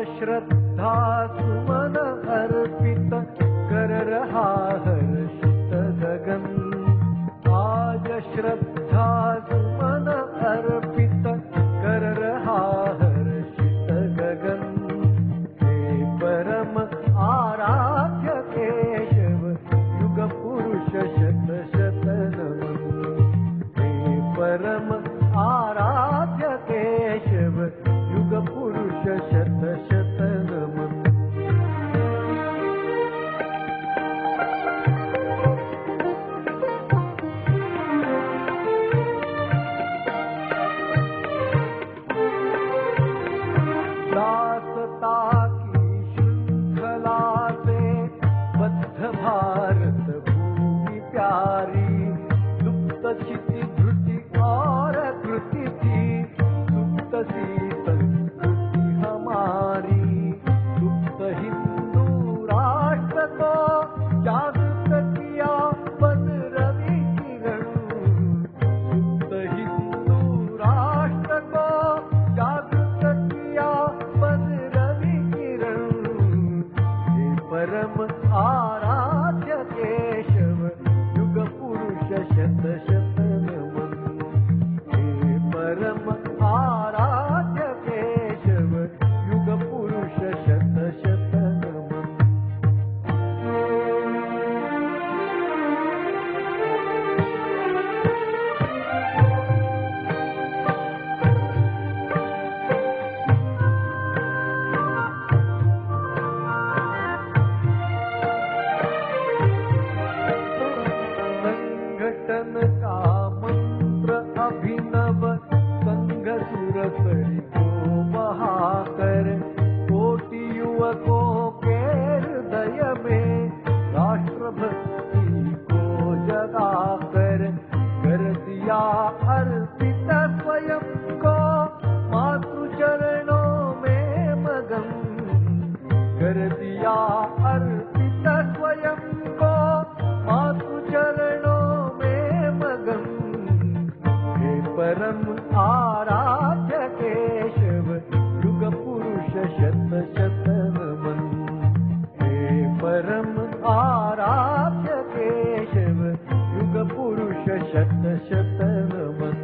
श्रद्धा सुमन अर्पित कर रहा हर्षित गगन। आज श्रद्धा सुमन अर्पित कर रहा हर्षित गगन। हे परम आराध्य केशव युग पुरुष शत शत नमन। हे परम आराध्य केशव युग पुरुष शत शत नमन। दासता की श्रृंखला से बद्ध भारत भूमि प्यारी। लुप्त क्षिति धृति और कृति थी, सुप्त सी संस्कृति हमारी। सुप्त हिंदू राष्ट्र को जागृत किया बन रवि किरण। सुप्त हिंदू राष्ट्र को जागृत किया बन रवि किरण। हे परम आराध्य केशव युग पुरुष शत शत नमन। हे परम आराध्य केशव युग पुरुष शत शत नमन। संगठन का मंत्र अभिनव संघ सुर सरी को बहाकर। कोटि युवकों के हृदय में राष्ट्रभक्ति को जगाकर कर दिया अर्पित स्वयं को मातृ चरणों में मगन। कर दिया अर्पित स्वयं को मातृ चरणों में मगन। हे परम आराध्य केशव युग पुरुष शत शत नमन। हे परम आराध्य केशव युग पुरुष शत शत नमन।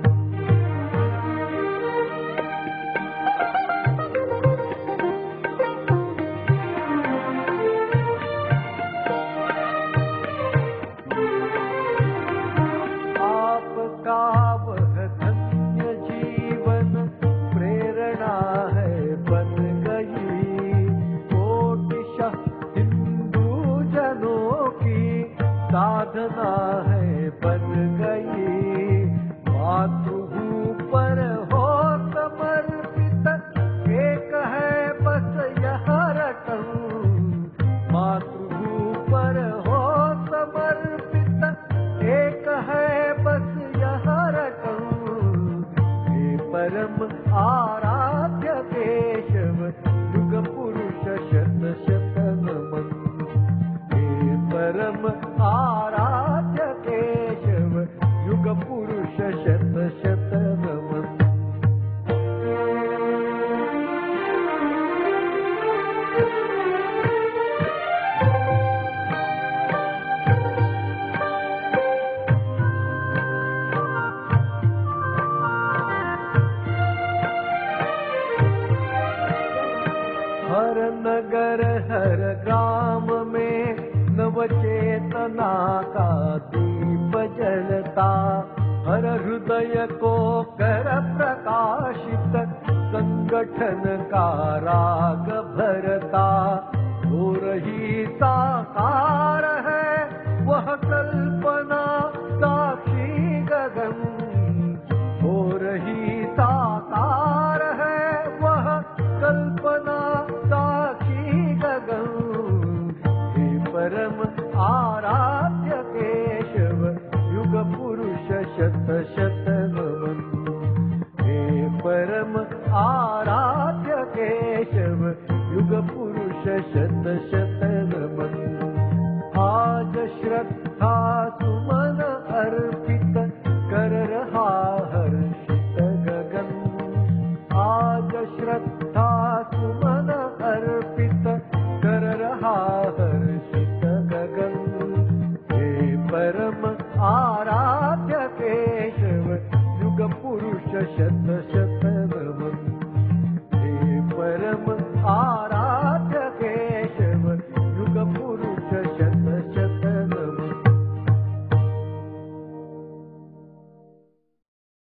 आपका वह धन्य जीवन प्रेरणा है बन गई। कोटिशः हिंदू जनों की साधना है बन गई। मातृभूमि पर हो समर्पित एक है बस यह रटन। मातृभूमि पर हो समर्पित एक है बस यह रटन। हे परम आराध्य केशव युग पुरुष शत शत नमन। हे परम आराध्य केशव युग पुरुष शत शत नमन। हर नगर हर ग्राम में नवचेतना का दीप जलता। हर हृदय को कर प्रकाशित संगठन का राग भरता। हो रही साकार है वह कल्पना साक्षी गगन। हो रही साकार है वह कल्पना साक्षी गगन। हे परम आराध्य केशव युग पुरुष शत शत नमन। हे परम आराध्य केशव युग पुरुष शत शत नमन। आज श्रद्धा सुमन अर्पित कर रहा हर्षित गगन। आज श्रद्धा सुमन धर्म